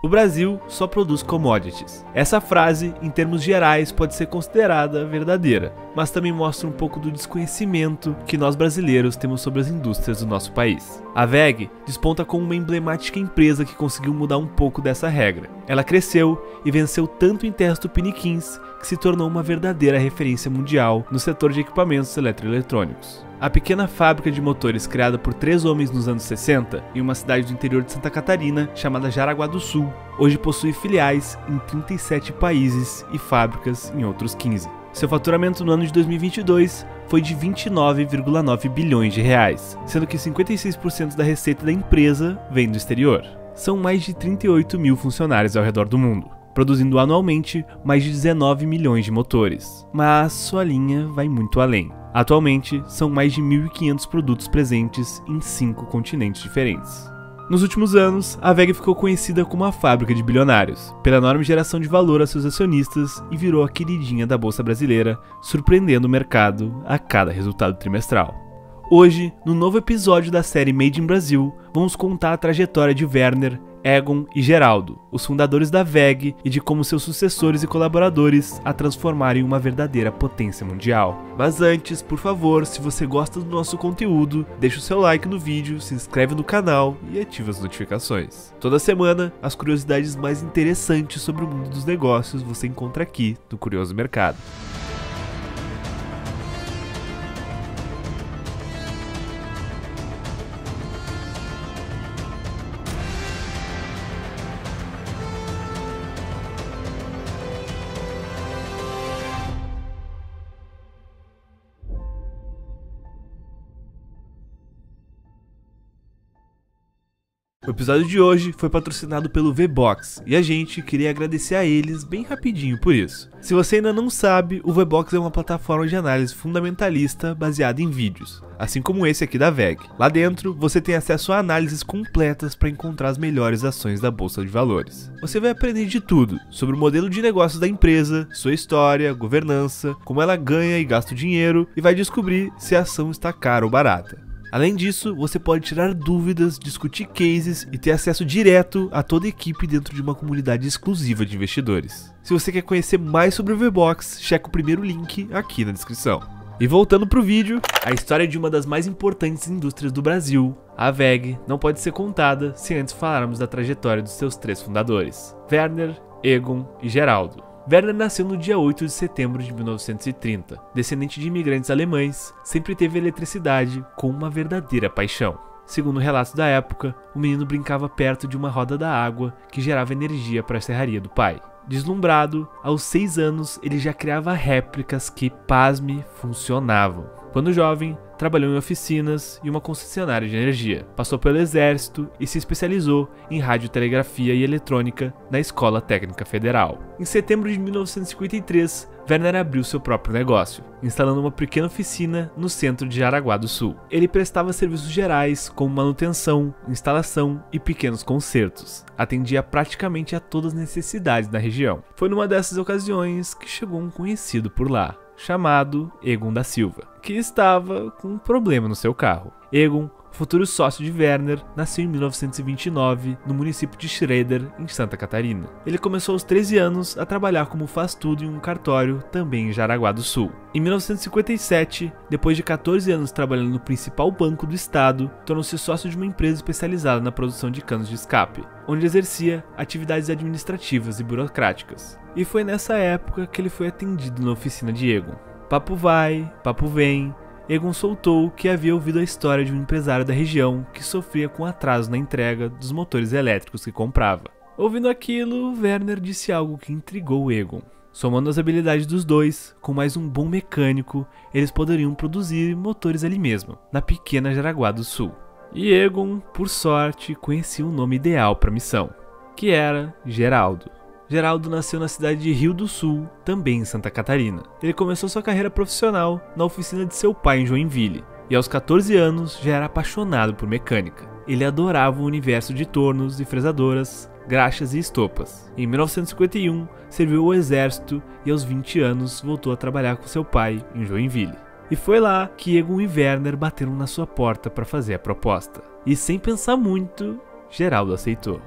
O Brasil só produz commodities. Essa frase, em termos gerais, pode ser considerada verdadeira, mas também mostra um pouco do desconhecimento que nós brasileiros temos sobre as indústrias do nosso país. A WEG desponta como uma emblemática empresa que conseguiu mudar um pouco dessa regra. Ela cresceu e venceu tanto em terras tupiniquins que se tornou uma verdadeira referência mundial no setor de equipamentos eletroeletrônicos. A pequena fábrica de motores criada por 3 homens nos anos 60, em uma cidade do interior de Santa Catarina, chamada Jaraguá do Sul, hoje possui filiais em 37 países e fábricas em outros 15. Seu faturamento no ano de 2022 foi de 29,9 bilhões de reais, sendo que 56% da receita da empresa vem do exterior. São mais de 38 mil funcionários ao redor do mundo, produzindo anualmente mais de 19 milhões de motores. Mas sua linha vai muito além. Atualmente, são mais de 1.500 produtos presentes em 5 continentes diferentes. Nos últimos anos, a WEG ficou conhecida como a fábrica de bilionários, pela enorme geração de valor a seus acionistas e virou a queridinha da Bolsa Brasileira, surpreendendo o mercado a cada resultado trimestral. Hoje, no novo episódio da série Made in Brasil, vamos contar a trajetória de Werner, Egon e Geraldo, os fundadores da WEG, e de como seus sucessores e colaboradores a transformaram em uma verdadeira potência mundial. Mas antes, por favor, se você gosta do nosso conteúdo, deixa o seu like no vídeo, se inscreve no canal e ativa as notificações. Toda semana, as curiosidades mais interessantes sobre o mundo dos negócios você encontra aqui no Curioso Mercado. O episódio de hoje foi patrocinado pelo VBox e a gente queria agradecer a eles bem rapidinho por isso. Se você ainda não sabe, o VBox é uma plataforma de análise fundamentalista baseada em vídeos, assim como esse aqui da WEG. Lá dentro, você tem acesso a análises completas para encontrar as melhores ações da Bolsa de Valores. Você vai aprender de tudo sobre o modelo de negócios da empresa, sua história, governança, como ela ganha e gasta o dinheiro e vai descobrir se a ação está cara ou barata. Além disso, você pode tirar dúvidas, discutir cases e ter acesso direto a toda a equipe dentro de uma comunidade exclusiva de investidores. Se você quer conhecer mais sobre o VBox, checa o primeiro link aqui na descrição. E voltando pro vídeo, a história de uma das mais importantes indústrias do Brasil, a WEG, não pode ser contada sem antes falarmos da trajetória dos seus 3 fundadores, Werner, Egon e Geraldo. Werner nasceu no dia 8 de setembro de 1930. Descendente de imigrantes alemães, sempre teve eletricidade como uma verdadeira paixão. Segundo relatos da época, o menino brincava perto de uma roda da água que gerava energia para a serraria do pai. Deslumbrado, aos 6 anos ele já criava réplicas que, pasme, funcionavam. Quando jovem, trabalhou em oficinas e uma concessionária de energia. Passou pelo exército e se especializou em radiotelegrafia e eletrônica na Escola Técnica Federal. Em setembro de 1953, Werner abriu seu próprio negócio, instalando uma pequena oficina no centro de Jaraguá do Sul. Ele prestava serviços gerais como manutenção, instalação e pequenos consertos. Atendia praticamente a todas as necessidades da região. Foi numa dessas ocasiões que chegou um conhecido por lá, chamado Egon da Silva, que estava com um problema no seu carro. Egon, futuro sócio de Werner, nasceu em 1929 no município de Schroeder, em Santa Catarina. Ele começou aos 13 anos a trabalhar como faz-tudo em um cartório também em Jaraguá do Sul. Em 1957, depois de 14 anos trabalhando no principal banco do estado, tornou-se sócio de uma empresa especializada na produção de canos de escape, onde exercia atividades administrativas e burocráticas. E foi nessa época que ele foi atendido na oficina de Egon. Papo vai, papo vem, Egon soltou que havia ouvido a história de um empresário da região que sofria com atraso na entrega dos motores elétricos que comprava. Ouvindo aquilo, Werner disse algo que intrigou Egon. Somando as habilidades dos dois, com mais um bom mecânico, eles poderiam produzir motores ali mesmo, na pequena Jaraguá do Sul. E Egon, por sorte, conhecia um nome ideal para a missão, que era Geraldo. Geraldo nasceu na cidade de Rio do Sul, também em Santa Catarina. Ele começou sua carreira profissional na oficina de seu pai em Joinville, e aos 14 anos já era apaixonado por mecânica. Ele adorava o universo de tornos e fresadoras, graxas e estopas. Em 1951, serviu ao exército e aos 20 anos voltou a trabalhar com seu pai em Joinville. E foi lá que Egon e Werner bateram na sua porta para fazer a proposta. E sem pensar muito, Geraldo aceitou.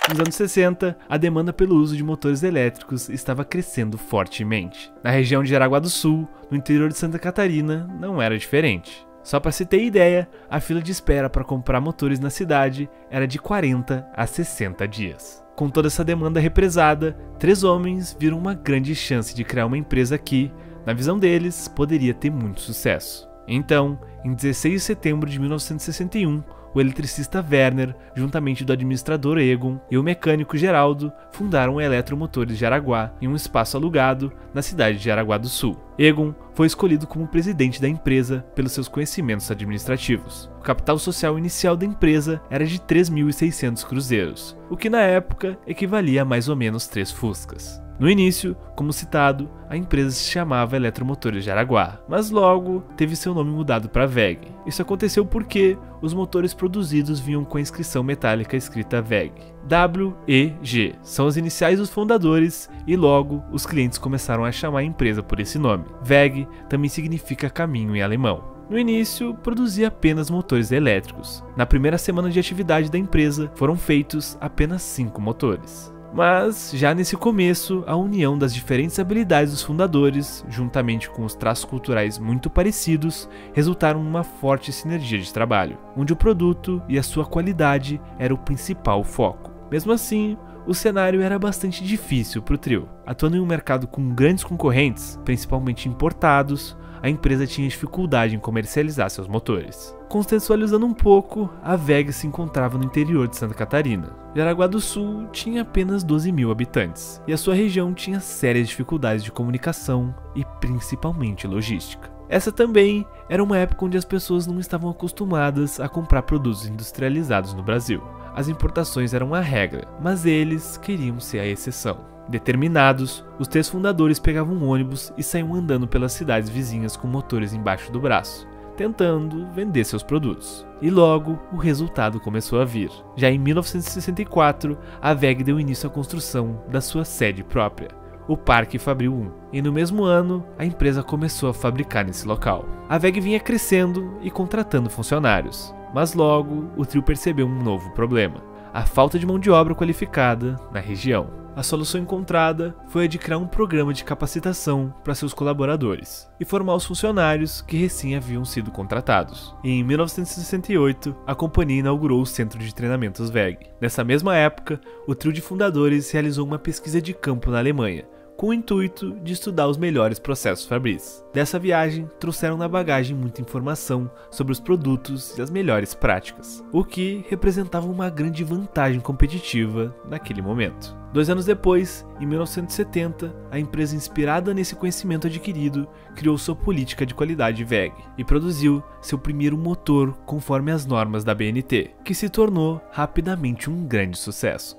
Nos anos 60, a demanda pelo uso de motores elétricos estava crescendo fortemente. Na região de Jaraguá do Sul, no interior de Santa Catarina, não era diferente. Só para se ter ideia, a fila de espera para comprar motores na cidade era de 40 a 60 dias. Com toda essa demanda represada, 3 homens viram uma grande chance de criar uma empresa que, na visão deles, poderia ter muito sucesso. Então, em 16 de setembro de 1961, o eletricista Werner, juntamente do administrador Egon e o mecânico Geraldo, fundaram a Eletromotores de Araguá em um espaço alugado na cidade de Jaraguá do Sul. Egon foi escolhido como presidente da empresa pelos seus conhecimentos administrativos. O capital social inicial da empresa era de 3.600 cruzeiros, o que na época equivalia a mais ou menos 3 Fuscas. No início, como citado, a empresa se chamava Eletromotores de Araguá, mas logo teve seu nome mudado para WEG. Isso aconteceu porque os motores produzidos vinham com a inscrição metálica escrita WEG. W-E-G são as iniciais dos fundadores e logo os clientes começaram a chamar a empresa por esse nome. WEG também significa caminho em alemão. No início, produzia apenas motores elétricos. Na primeira semana de atividade da empresa, foram feitos apenas 5 motores. Mas, já nesse começo, a união das diferentes habilidades dos fundadores, juntamente com os traços culturais muito parecidos, resultaram numa forte sinergia de trabalho, onde o produto e a sua qualidade era o principal foco. Mesmo assim, o cenário era bastante difícil para o trio. Atuando em um mercado com grandes concorrentes, principalmente importados, a empresa tinha dificuldade em comercializar seus motores. Contextualizando um pouco, a WEG se encontrava no interior de Santa Catarina. Jaraguá do Sul tinha apenas 12.000 habitantes, e a sua região tinha sérias dificuldades de comunicação e principalmente logística. Essa também era uma época onde as pessoas não estavam acostumadas a comprar produtos industrializados no Brasil. As importações eram a regra, mas eles queriam ser a exceção. Determinados, os 3 fundadores pegavam um ônibus e saíam andando pelas cidades vizinhas com motores embaixo do braço, tentando vender seus produtos. E logo, o resultado começou a vir. Já em 1964, a WEG deu início à construção da sua sede própria, o Parque Fabril 1. E no mesmo ano, a empresa começou a fabricar nesse local. A WEG vinha crescendo e contratando funcionários, mas logo o trio percebeu um novo problema: a falta de mão de obra qualificada na região. A solução encontrada foi a de criar um programa de capacitação para seus colaboradores e formar os funcionários que recém haviam sido contratados. E em 1968, a companhia inaugurou o Centro de Treinamentos WEG. Nessa mesma época, o trio de fundadores realizou uma pesquisa de campo na Alemanha, com o intuito de estudar os melhores processos fabris. Dessa viagem, trouxeram na bagagem muita informação sobre os produtos e as melhores práticas, o que representava uma grande vantagem competitiva naquele momento. 2 anos depois, em 1970, a empresa, inspirada nesse conhecimento adquirido, criou sua política de qualidade WEG e produziu seu primeiro motor conforme as normas da BNT, que se tornou rapidamente um grande sucesso.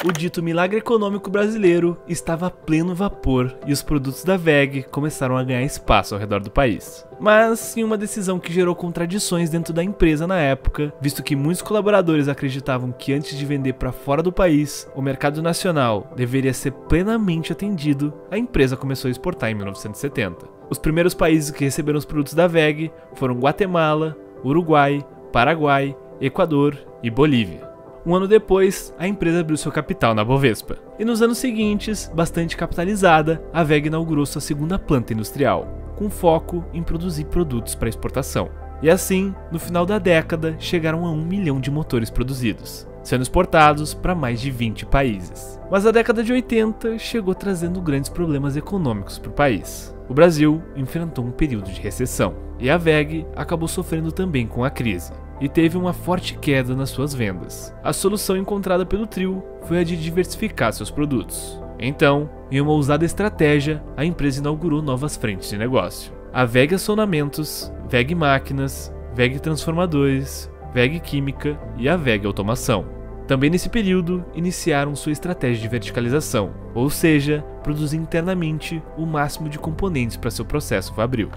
O dito milagre econômico brasileiro estava a pleno vapor e os produtos da WEG começaram a ganhar espaço ao redor do país. Mas em uma decisão que gerou contradições dentro da empresa na época, visto que muitos colaboradores acreditavam que antes de vender para fora do país, o mercado nacional deveria ser plenamente atendido, a empresa começou a exportar em 1970. Os primeiros países que receberam os produtos da WEG foram Guatemala, Uruguai, Paraguai, Equador e Bolívia. Um ano depois, a empresa abriu seu capital na Bovespa. E nos anos seguintes, bastante capitalizada, a WEG inaugurou sua segunda planta industrial, com foco em produzir produtos para exportação. E assim, no final da década, chegaram a 1 milhão de motores produzidos, sendo exportados para mais de 20 países. Mas a década de 80 chegou trazendo grandes problemas econômicos para o país. O Brasil enfrentou um período de recessão, e a WEG acabou sofrendo também com a crise, e teve uma forte queda nas suas vendas. A solução encontrada pelo trio foi a de diversificar seus produtos. Então, em uma ousada estratégia, a empresa inaugurou novas frentes de negócio: a WEG Acionamentos, WEG Máquinas, WEG Transformadores, WEG Química e a WEG Automação. Também nesse período, iniciaram sua estratégia de verticalização, ou seja, produzir internamente o máximo de componentes para seu processo fabril.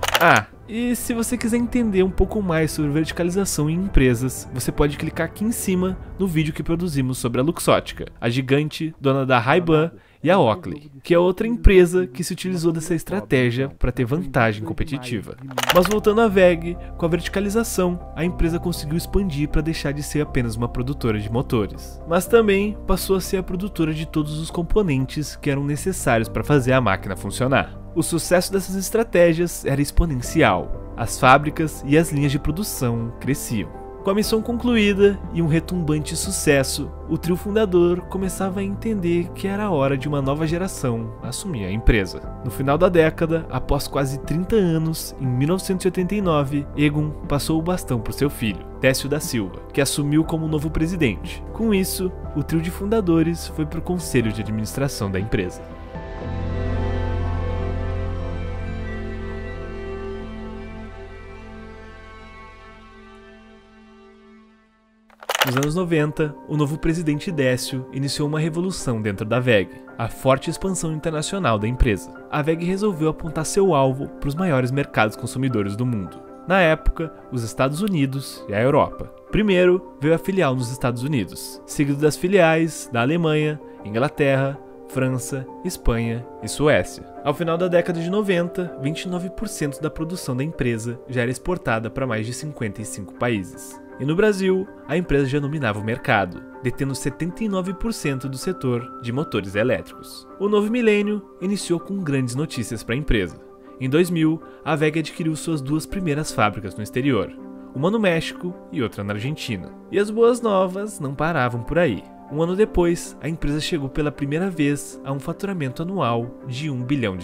E se você quiser entender um pouco mais sobre verticalização em empresas, você pode clicar aqui em cima no vídeo que produzimos sobre a Luxótica, a gigante dona da Ray-Ban e a Oakley, que é outra empresa que se utilizou dessa estratégia para ter vantagem competitiva. Mas voltando à WEG, com a verticalização, a empresa conseguiu expandir para deixar de ser apenas uma produtora de motores, mas também passou a ser a produtora de todos os componentes que eram necessários para fazer a máquina funcionar. O sucesso dessas estratégias era exponencial, as fábricas e as linhas de produção cresciam. Com a missão concluída e um retumbante sucesso, o trio fundador começava a entender que era hora de uma nova geração assumir a empresa. No final da década, após quase 30 anos, em 1989, Egon passou o bastão para o seu filho, Décio da Silva, que assumiu como novo presidente. Com isso, o trio de fundadores foi para o conselho de administração da empresa. Nos anos 90, o novo presidente Décio iniciou uma revolução dentro da WEG, a forte expansão internacional da empresa. A WEG resolveu apontar seu alvo para os maiores mercados consumidores do mundo. Na época, os Estados Unidos e a Europa. Primeiro veio a filial nos Estados Unidos, seguido das filiais da Alemanha, Inglaterra, França, Espanha e Suécia. Ao final da década de 90, 29% da produção da empresa já era exportada para mais de 55 países. E no Brasil, a empresa já dominava o mercado, detendo 79% do setor de motores elétricos. O novo milênio iniciou com grandes notícias para a empresa. Em 2000, a WEG adquiriu suas duas primeiras fábricas no exterior, uma no México e outra na Argentina. E as boas novas não paravam por aí. Um ano depois, a empresa chegou pela primeira vez a um faturamento anual de R$1 bilhão.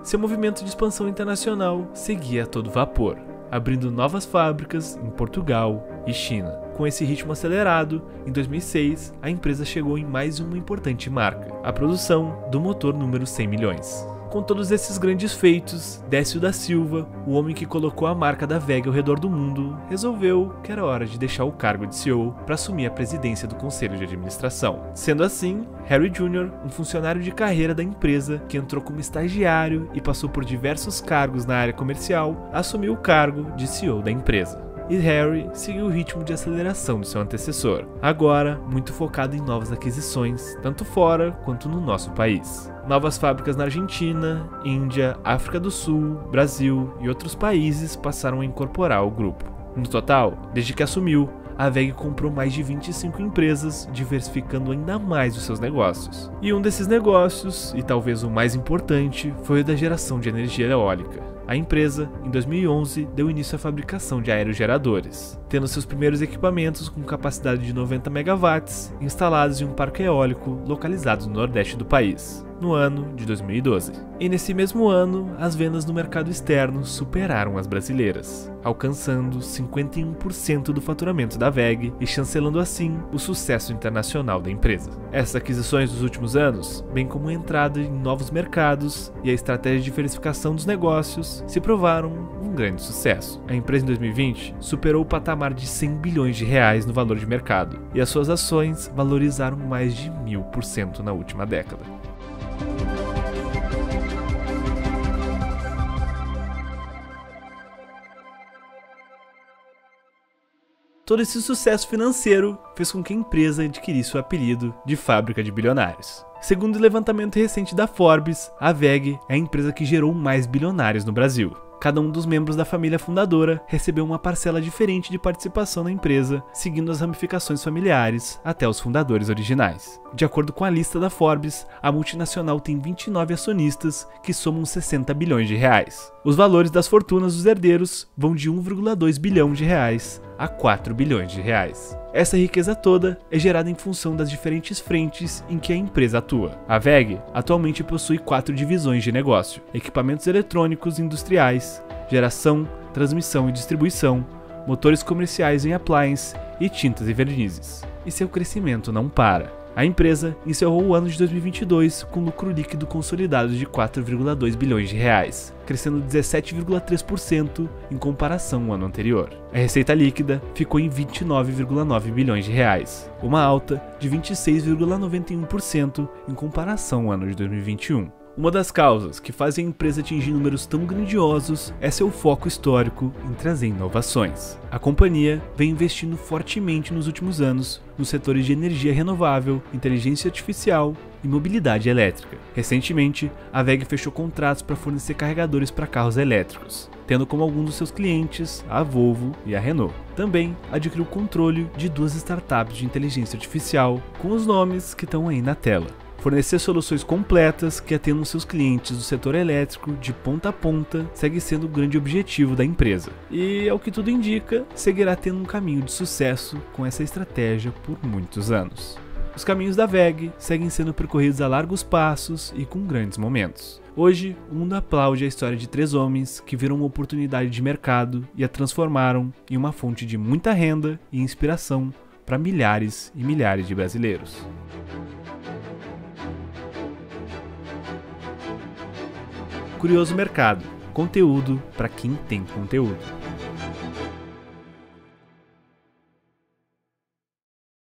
Seu movimento de expansão internacional seguia a todo vapor, abrindo novas fábricas em Portugal e China. Com esse ritmo acelerado, em 2006, a empresa chegou em mais uma importante marca, a produção do motor número 100 milhões. Com todos esses grandes feitos, Décio da Silva, o homem que colocou a marca da WEG ao redor do mundo, resolveu que era hora de deixar o cargo de CEO para assumir a presidência do conselho de administração. Sendo assim, Harry Jr., um funcionário de carreira da empresa que entrou como estagiário e passou por diversos cargos na área comercial, assumiu o cargo de CEO da empresa. E Harry seguiu o ritmo de aceleração do seu antecessor, agora muito focado em novas aquisições, tanto fora quanto no nosso país. Novas fábricas na Argentina, Índia, África do Sul, Brasil e outros países passaram a incorporar o grupo. No total, desde que assumiu, a WEG comprou mais de 25 empresas, diversificando ainda mais os seus negócios. E um desses negócios, e talvez o mais importante, foi o da geração de energia eólica. A empresa, em 2011, deu início à fabricação de aerogeradores, tendo seus primeiros equipamentos com capacidade de 90 megawatts instalados em um parque eólico localizado no nordeste do país, no ano de 2012. E nesse mesmo ano, as vendas no mercado externo superaram as brasileiras, alcançando 51% do faturamento da WEG e chancelando assim o sucesso internacional da empresa. Essas aquisições dos últimos anos, bem como a entrada em novos mercados e a estratégia de diversificação dos negócios, se provaram um grande sucesso. A empresa em 2020 superou o patamar de 100 bilhões de reais no valor de mercado, e as suas ações valorizaram mais de 1000% na última década. Todo esse sucesso financeiro fez com que a empresa adquirisse o apelido de Fábrica de Bilionários. Segundo o levantamento recente da Forbes, a WEG é a empresa que gerou mais bilionários no Brasil. Cada um dos membros da família fundadora recebeu uma parcela diferente de participação na empresa, seguindo as ramificações familiares até os fundadores originais. De acordo com a lista da Forbes, a multinacional tem 29 acionistas que somam 60 bilhões de reais. Os valores das fortunas dos herdeiros vão de 1,2 bilhão de reais a 4 bilhões de reais. Essa riqueza toda é gerada em função das diferentes frentes em que a empresa atua. A WEG atualmente possui 4 divisões de negócio: equipamentos eletrônicos industriais, geração, transmissão e distribuição, motores comerciais em appliance e tintas e vernizes. E seu crescimento não para. A empresa encerrou o ano de 2022 com lucro líquido consolidado de 4,2 bilhões de reais, crescendo 17,3% em comparação ao ano anterior. A receita líquida ficou em 29,9 bilhões de reais, uma alta de 26,91% em comparação ao ano de 2021. Uma das causas que fazem a empresa atingir números tão grandiosos é seu foco histórico em trazer inovações. A companhia vem investindo fortemente nos últimos anos nos setores de energia renovável, inteligência artificial e mobilidade elétrica. Recentemente, a WEG fechou contratos para fornecer carregadores para carros elétricos, tendo como alguns dos seus clientes a Volvo e a Renault. Também adquiriu o controle de 2 startups de inteligência artificial com os nomes que estão aí na tela. Fornecer soluções completas que atendam seus clientes do setor elétrico de ponta a ponta segue sendo o grande objetivo da empresa. E, ao que tudo indica, seguirá tendo um caminho de sucesso com essa estratégia por muitos anos. Os caminhos da WEG seguem sendo percorridos a largos passos e com grandes momentos. Hoje, o mundo aplaude a história de 3 homens que viram uma oportunidade de mercado e a transformaram em uma fonte de muita renda e inspiração para milhares e milhares de brasileiros. Curioso Mercado, conteúdo para quem tem conteúdo.